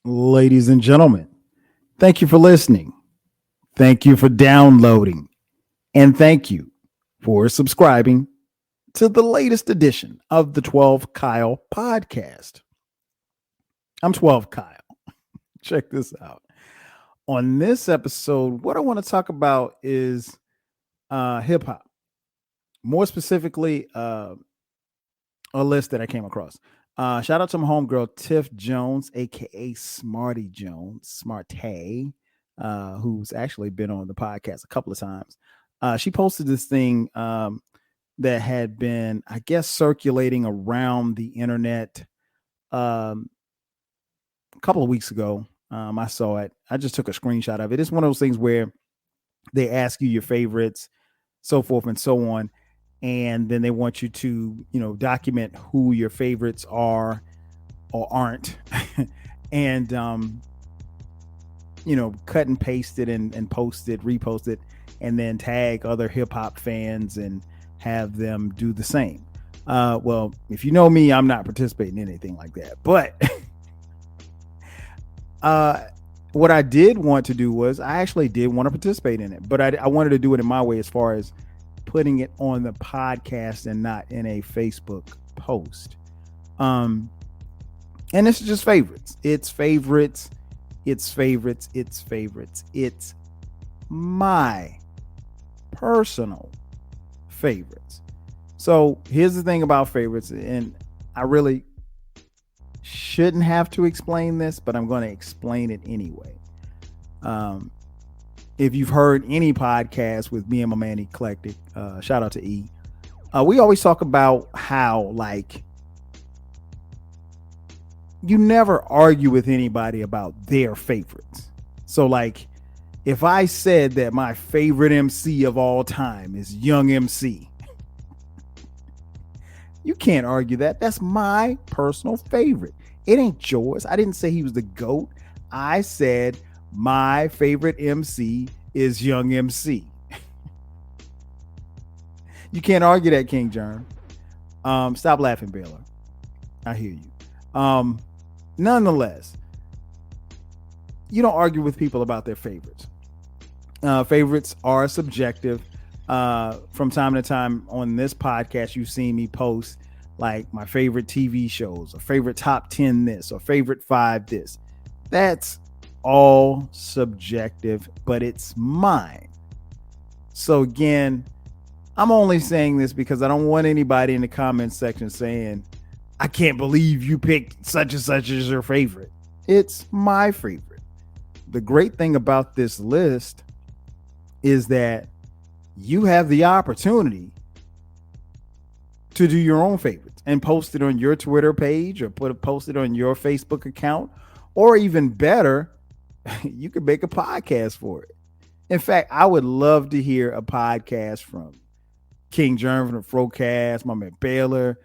Ladies and gentlemen, thank you for listening. Thank you for downloading. And thank you for subscribing to the latest edition of the 12 Kyle podcast. I'm 12 Kyle. Check this out. On this episode, what I want to talk about is hip hop. More specifically, a list that I came across. Shout out to my homegirl Tiff Jones, aka Smarty Jones, Smarte, who's actually been on the podcast a couple of times. She posted this thing that had been, I guess, circulating around the internet a couple of weeks ago. I saw it. I just took a screenshot of it. It's one of those things where they ask you your favorites, so forth and so on, and then they want you to, document who your favorites are or aren't, and cut and paste it and post it, repost it, and then tag other hip hop fans and have them do the same. Well, if you know me, I'm not participating in anything like that. But what I did want to do was I actually did want to participate in it, but I wanted to do it in my way as far as putting it on the podcast and not in a Facebook post. And this is just favorites. It's favorites. It's favorites. It's favorites. It's my personal favorites. So here's the thing about favorites, and I really shouldn't have to explain this, but I'm going to explain it anyway. If you've heard any podcast with me and my man Eclectic, shout out to E, we always talk about how, like, you never argue with anybody about their favorites. So, like, if I said that my favorite MC of all time is Young MC, you can't argue that. That's my personal favorite. It ain't yours. I didn't say he was the GOAT. I said my favorite MC is Young MC. You can't argue that, King Germ. Stop laughing, Baylor. I hear you. Nonetheless, you don't argue with people about their favorites. Favorites are subjective. From time to time on this podcast, you've seen me post like my favorite TV shows or favorite top 10 this or favorite 5 this. That's all subjective, but it's mine. So again, I'm only saying this because I don't want anybody in the comment section saying, I can't believe you picked such and such as your favorite. It's my favorite. The great thing about this list is that you have the opportunity to do your own favorites and post it on your Twitter page or post it on your Facebook account, or even better, you could make a podcast for it. In fact, I would love to hear a podcast from King Germ from the Frocast, my man Baylor,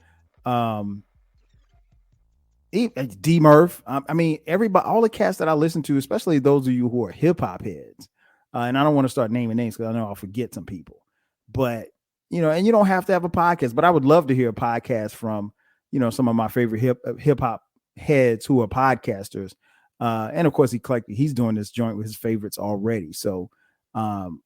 D Murph. I mean, everybody, all the cats that I listen to, especially those of you who are hip hop heads. And I don't want to start naming names because I know I'll forget some people. But, and you don't have to have a podcast, but I would love to hear a podcast from, some of my favorite hip hop heads who are podcasters. And of course, he's doing this joint with his favorites already. So, and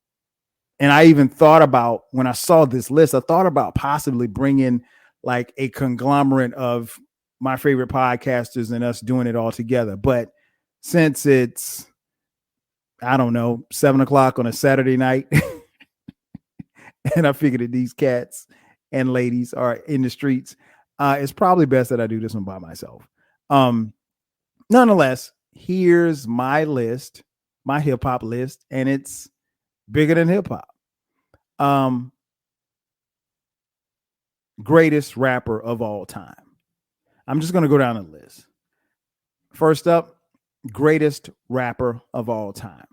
I even thought about, when I saw this list, I thought about possibly bringing like a conglomerate of my favorite podcasters and us doing it all together. But since it's, I don't know, 7:00 on a Saturday night, and I figured that these cats and ladies are in the streets, it's probably best that I do this one by myself. Nonetheless, here's my list, my hip hop list, and it's bigger than hip hop. Greatest rapper of all time. I'm just going to go down the list. First up, greatest rapper of all time.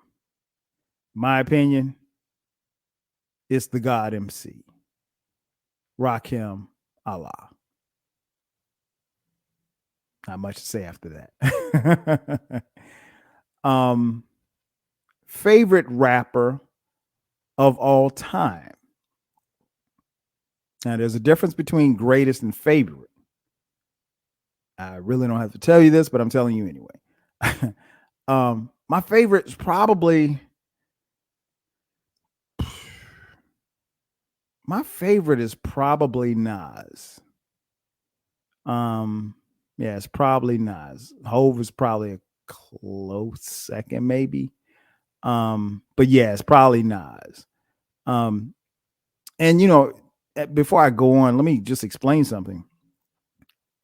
My opinion, it's the God MC. Rakim Allah. Not much to say after that. Favorite rapper of all time. Now, there's a difference between greatest and favorite. I really don't have to tell you this, but I'm telling you anyway. My favorite is probably Nas. Yeah, it's probably Nas. Hove is probably a close second, maybe. But yeah, it's probably Nas. And before I go on, let me just explain something.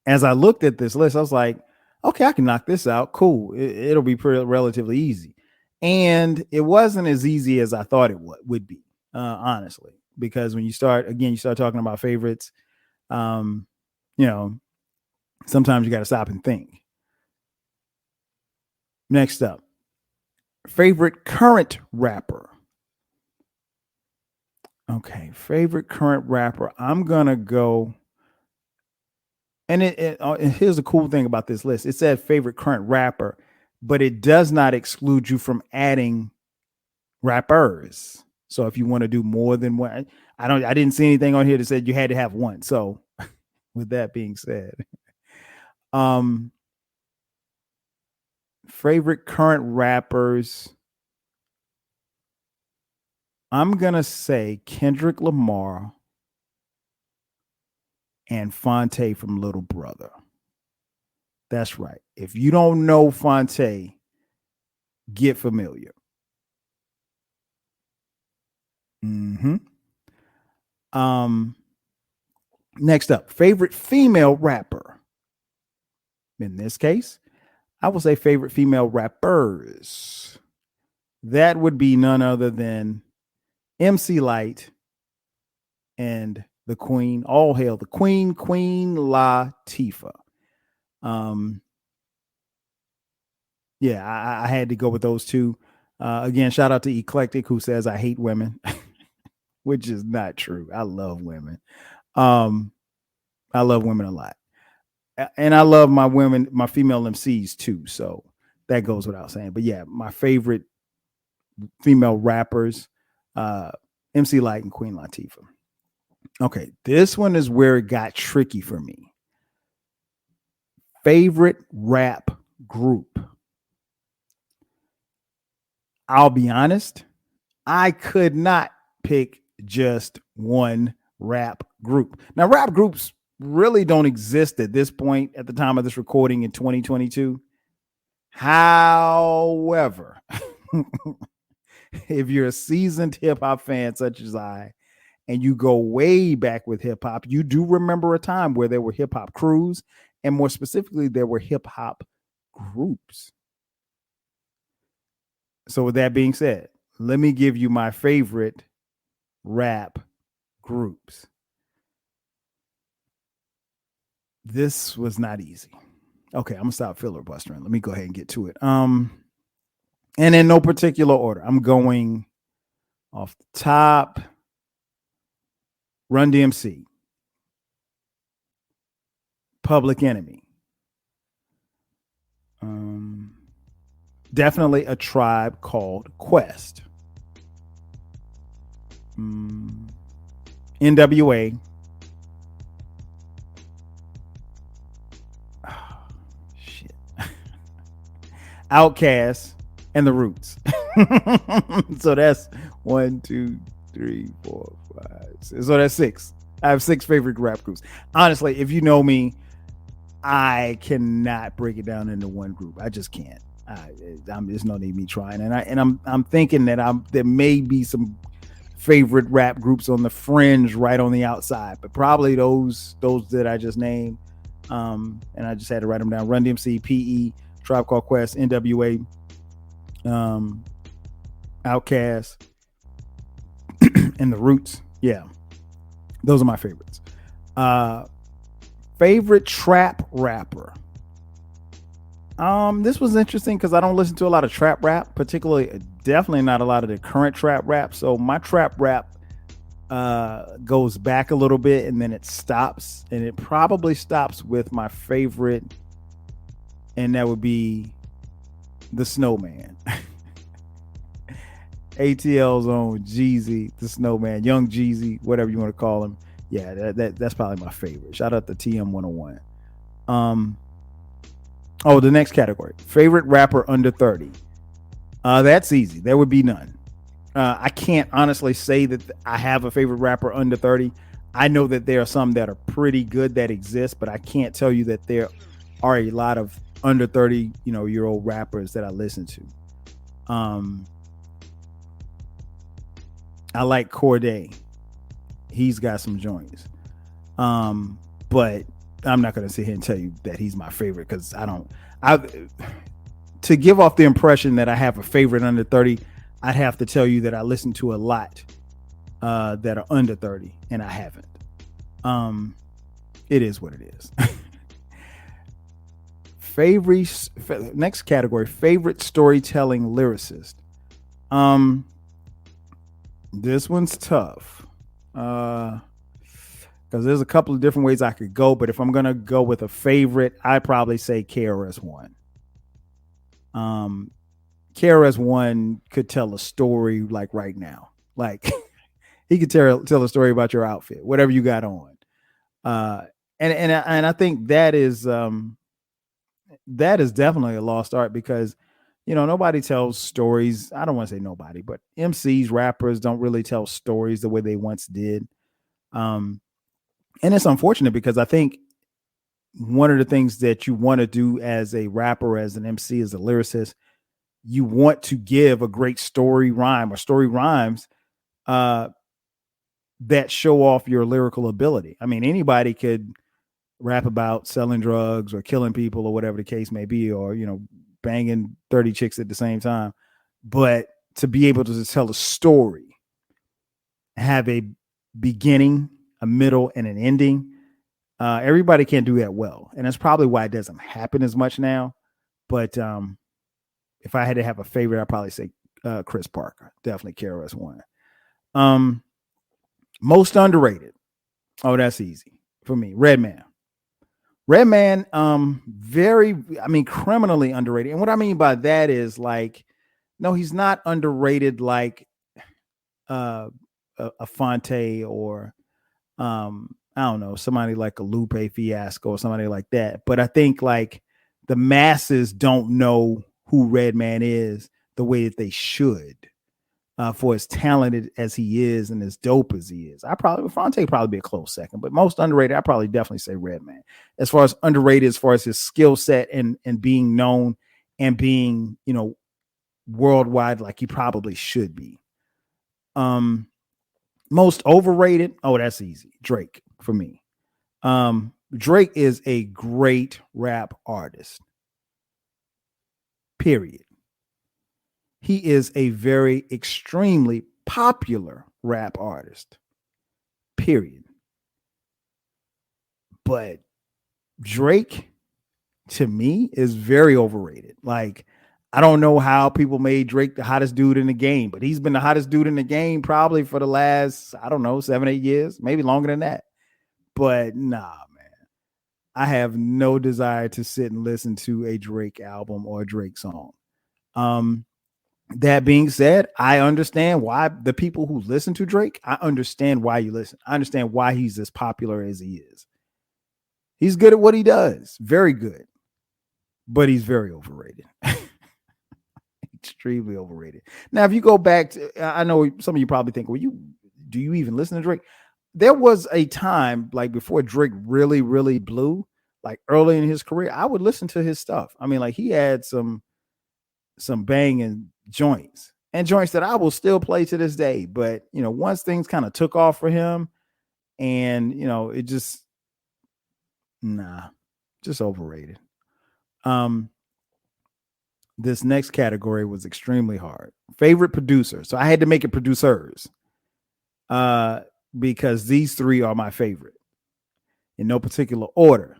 As I looked at this list, I was like, okay, I can knock this out. Cool. It'll be relatively easy. And it wasn't as easy as I thought it would be, honestly, because when you start talking about favorites, you know, sometimes you got to stop and think. Next up, favorite current rapper. Okay, favorite current rapper. I'm gonna go, and and here's the cool thing about this list. It said favorite current rapper, but it does not exclude you from adding rappers. So if you want to do more than one, I didn't see anything on here that said you had to have one. So with that being said, favorite current rappers, I'm gonna say Kendrick Lamar and Phonte from Little Brother. That's right. If you don't know Phonte, get familiar. Mm-hmm. Next up, favorite female rapper. In this case, I will say favorite female rappers. That would be none other than MC Lyte and the Queen. All hail the Queen, Queen Latifah. Yeah, I had to go with those two. Again, shout out to Eclectic, who says I hate women, which is not true. I love women. I love women a lot, and I love my female MCs too. So that goes without saying. But yeah, my favorite female rappers, MC Lyte and Queen Latifah. Okay, this one is where it got tricky for me. Favorite rap group. I'll be honest, I could not pick just one rap group. Now, rap groups really don't exist at this point at the time of this recording in 2022. However, if you're a seasoned hip hop fan such as I, and you go way back with hip hop, you do remember a time where there were hip hop crews, and more specifically, there were hip hop groups. So, with that being said, let me give you my favorite rap groups. This was not easy. Okay, I'm gonna stop filibustering. Let me go ahead and get to it. And in no particular order, I'm going off the top. Run DMC, Public Enemy, definitely A Tribe Called Quest, NWA, shit, Outkast, and The Roots. So that's 1, 2, 3, 4, 5, 6. So that's 6. I have 6 favorite rap groups. Honestly, if you know me, I cannot break it down into one group. I just can't. There's no need me trying. And I'm thinking that there may be some favorite rap groups on the fringe, right on the outside, but probably those that I just named. And I just had to write them down: Run DMC, PE, Tribe Called Quest, NWA, Outkast, and The Roots. Yeah, those are my favorites. Favorite trap rapper. This was interesting because I don't listen to a lot of trap rap, definitely not a lot of the current trap rap. So my trap rap goes back a little bit and then it stops, and it probably stops with my favorite, and that would be The Snowman. ATL's own Jeezy, The Snowman, Young Jeezy, whatever you want to call him. Yeah, that's probably my favorite. Shout out to TM101. Oh, the next category, favorite rapper under 30. That's easy. There would be none. I can't honestly say that I have a favorite rapper under 30. I know that there are some that are pretty good that exist, but I can't tell you that there are a lot of under 30, year old rappers that I listen to. Um, I like Corday. He's got some joints. But I'm not going to sit here and tell you that he's my favorite because I don't. I To give off the impression that I have a favorite under 30, I'd have to tell you that I listen to a lot that are under 30, and I haven't. It is what it is. Favorite next category, favorite storytelling lyricist. This one's tough. Because there's a couple of different ways I could go, but if I'm gonna go with a favorite, I'd probably say KRS-One. KRS-One could tell a story like right now. Like he could tell a story about your outfit, whatever you got on. And I think that is definitely a lost art because nobody tells stories. I don't want to say nobody, but MCs, rappers don't really tell stories the way they once did. And it's unfortunate because I think one of the things that you want to do as a rapper, as an MC, as a lyricist, you want to give a great story rhyme or story rhymes that show off your lyrical ability. I mean, anybody could rap about selling drugs or killing people or whatever the case may be, or, banging 30 chicks at the same time. But to be able to tell a story, have a beginning, a middle, and an ending, everybody can't do that well. And that's probably why it doesn't happen as much now. But if I had to have a favorite, I'd probably say Chris Parker. Definitely KRS-One. Most underrated. Oh, that's easy for me. Redman. Redman, criminally underrated. And what I mean by that is like, no, he's not underrated like a Fonte or I don't know, somebody like a Lupe Fiasco or somebody like that. But I think like the masses don't know who Redman is the way that they should. For as talented as he is and as dope as he is, Fonte probably be a close second, but most underrated, I probably definitely say Redman. As far as underrated, as far as his skill set and being known and being worldwide like he probably should be. Most overrated, oh, that's easy. Drake for me. Drake is a great rap artist. Period. He is a very extremely popular rap artist. Period. But Drake, to me, is very overrated. Like, I don't know how people made Drake the hottest dude in the game, but he's been the hottest dude in the game probably for the last, 7-8 years, maybe longer than that. But nah, man. I have no desire to sit and listen to a Drake album or a Drake song. That being said, I understand why the people who listen to Drake, I understand why you listen. I understand why he's as popular as he is. He's good at what he does, very good, but he's very overrated. Extremely overrated. Now, if you go back to, I know some of you probably think, well, do you even listen to Drake? There was a time like before Drake really, really blew, like early in his career, I would listen to his stuff. I mean, like he had some banging joints and joints that I will still play to this day. But, once things kind of took off for him and, it just, just overrated. This next category was extremely hard. Favorite producer. So I had to make it producers because these three are my favorite in no particular order.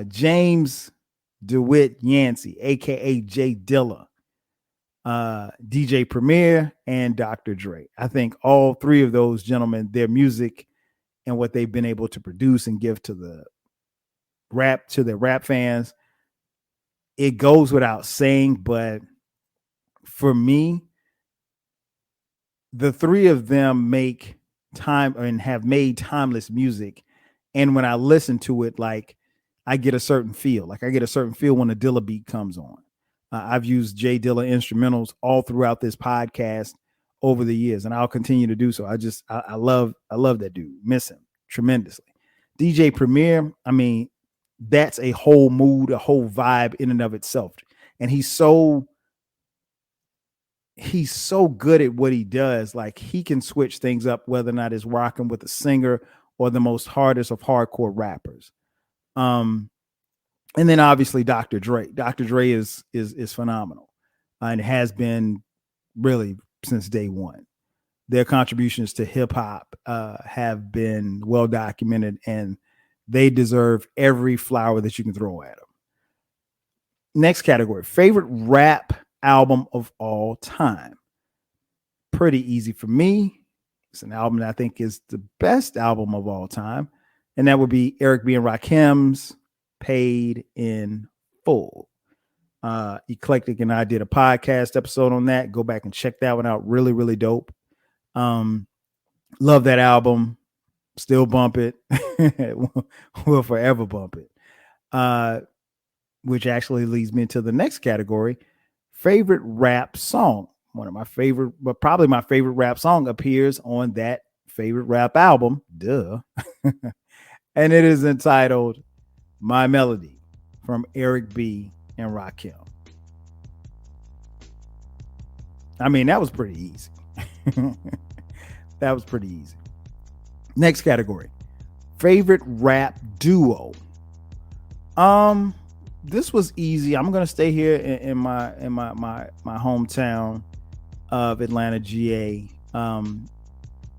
James DeWitt Yancey, a.k.a. Jay Dilla, DJ Premier, and Dr. Dre. I think all three of those gentlemen, their music and what they've been able to produce and give to their rap fans, it goes without saying, but for me, the three of them make time and have made timeless music. And when I listen to it, like I get a certain feel. Like I get a certain feel when a Dilla beat comes on. I've used Jay Dilla instrumentals all throughout this podcast over the years, and I'll continue to do so. I love that dude. Miss him tremendously. DJ Premier, I mean, that's a whole mood, a whole vibe in and of itself. And he's so good at what he does. Like he can switch things up, whether or not it's rocking with a singer or the most hardest of hardcore rappers. And then obviously Dr. Dre. Dr. Dre is phenomenal, and has been really since day one. Their contributions to hip hop have been well documented, and they deserve every flower that you can throw at them. Next category: favorite rap album of all time. Pretty easy for me. It's an album that I think is the best album of all time, and that would be Eric B. and Rakim's Paid in Full. Eclectic and I did a podcast episode on that. Go back and check that one out. Really, really dope. Love that album. Still bump it. Will forever bump it. Which actually leads me into the next category: favorite rap song. One of my favorite, but probably my favorite rap song appears on that favorite rap album. Duh. And it is entitled My Melody from Eric B. and Rakim. I mean, that was pretty easy. That was pretty easy. Next category: favorite rap duo. This was easy. I'm gonna stay here in my hometown of Atlanta, GA.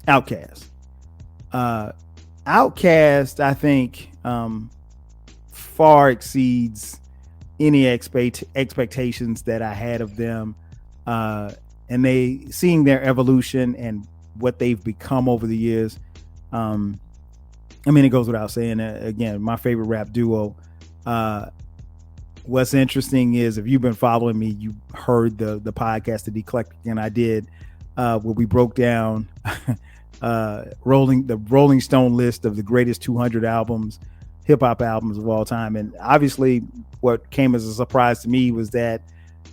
Outkast. Outkast, I think, far exceeds any expectations that I had of them. And they seeing their evolution and what they've become over the years. I mean, it goes without saying, again, my favorite rap duo. What's interesting is, if you've been following me, you heard the podcast that Eclectic and I did, where we broke down Rolling Stone list of the greatest 200 albums, hip hop albums of all time. And obviously what came as a surprise to me was that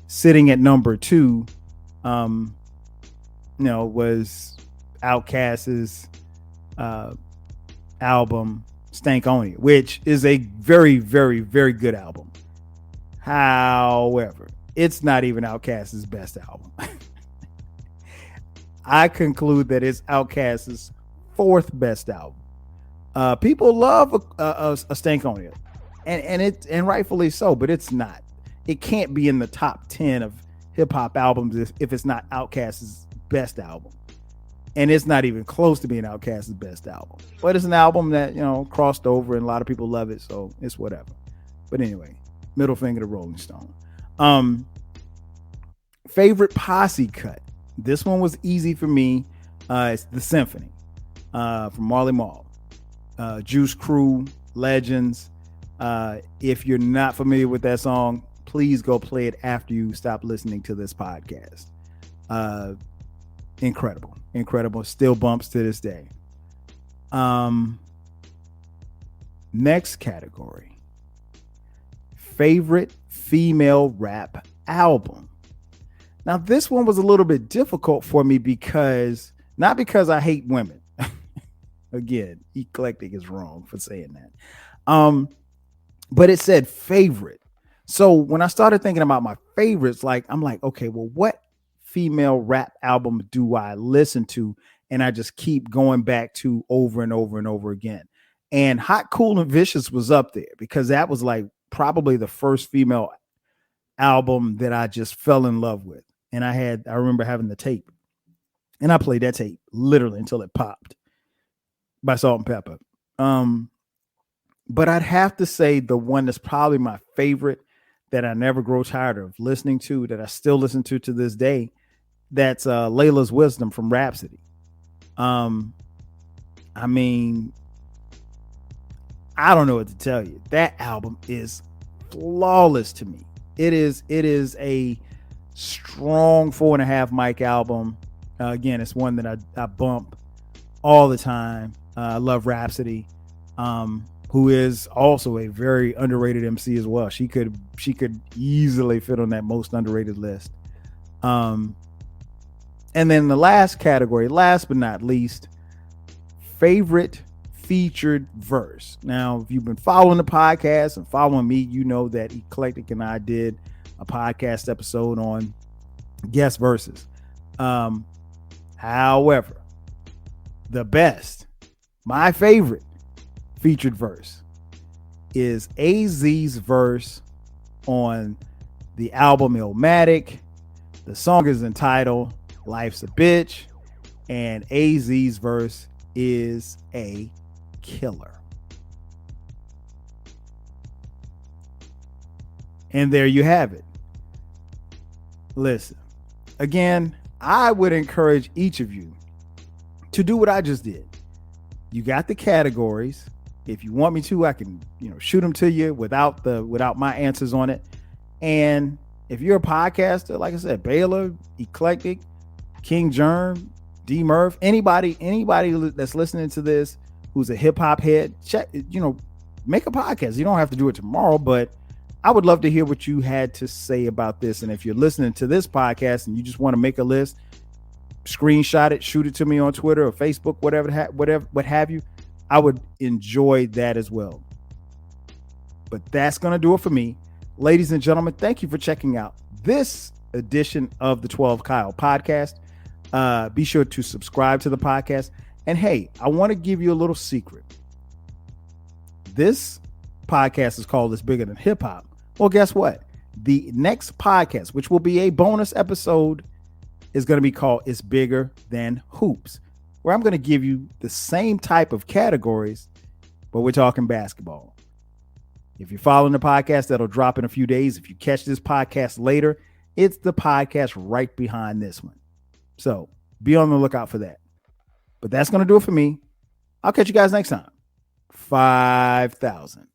sitting at number 2, was Outkast's album Stank On It, which is a very, very, very good album. However, it's not even Outkast's best album. I conclude that it's Outkast's 4th best album. People love a Stank On It, and rightfully so, but it's not. It can't be in the top 10 of hip hop albums if it's not Outkast's best album, and it's not even close to being Outkast's best album. But it's an album that crossed over, and a lot of people love it, so it's whatever. But anyway, middle finger to Rolling Stone. Favorite posse cut. This one was easy for me. It's The Symphony from Marley Marl. Juice Crew, Legends. If you're not familiar with that song, please go play it after you stop listening to this podcast. Incredible. Still bumps to this day. Next category: favorite female rap album. Now, this one was a little bit difficult for me not because I hate women. Again, Eclectic is wrong for saying that. But it said favorite. So when I started thinking about my favorites, I'm like, okay, well, what female rap album do I listen to? And I just keep going back to over and over and over again. And Hot, Cool, and Vicious was up there because that was probably the first female album that I just fell in love with. And I remember having the tape, and I played that tape literally until it popped, by Salt-N-Pepa. But I'd have to say the one that's probably my favorite, that I never grow tired of listening to, that I still listen to this day, that's Layla's Wisdom from Rhapsody. I mean, I don't know what to tell you. That album is flawless to me. It is a strong 4.5 mic album. Again, it's one that I bump all the time. I love Rhapsody. who is also a very underrated MC as well. She could easily fit on that most underrated list. And then the last category, last but not least, favorite featured verse. Now, if you've been following the podcast and following me, you know that Eclectic and I did a podcast episode on guest verses. However, the best, my favorite featured verse is AZ's verse on the album Illmatic. The song is entitled Life's a Bitch, and AZ's verse is a killer. And there you have it. Listen, again, I would encourage each of you to do what I just did. You got the categories. If you want me to, I can, shoot them to you without my answers on it. And if you're a podcaster, like I said, Baylor, Eclectic, King Germ, D Murph, anybody that's listening to this who's a hip hop head, check, make a podcast. You don't have to do it tomorrow, but I would love to hear what you had to say about this. And if you're listening to this podcast and you just want to make a list, screenshot it, shoot it to me on Twitter or Facebook, what have you. I would enjoy that as well. But that's going to do it for me. Ladies and gentlemen, thank you for checking out this edition of the 12 Kyle podcast. Be sure to subscribe to the podcast. And hey, I want to give you a little secret. This podcast is called It's Bigger Than Hip Hop. Well, guess what? The next podcast, which will be a bonus episode, is going to be called It's Bigger Than Hoops, where I'm going to give you the same type of categories, but we're talking basketball. If you're following the podcast, that'll drop in a few days. If you catch this podcast later, it's the podcast right behind this one. So be on the lookout for that. But that's going to do it for me. I'll catch you guys next time. 5,000.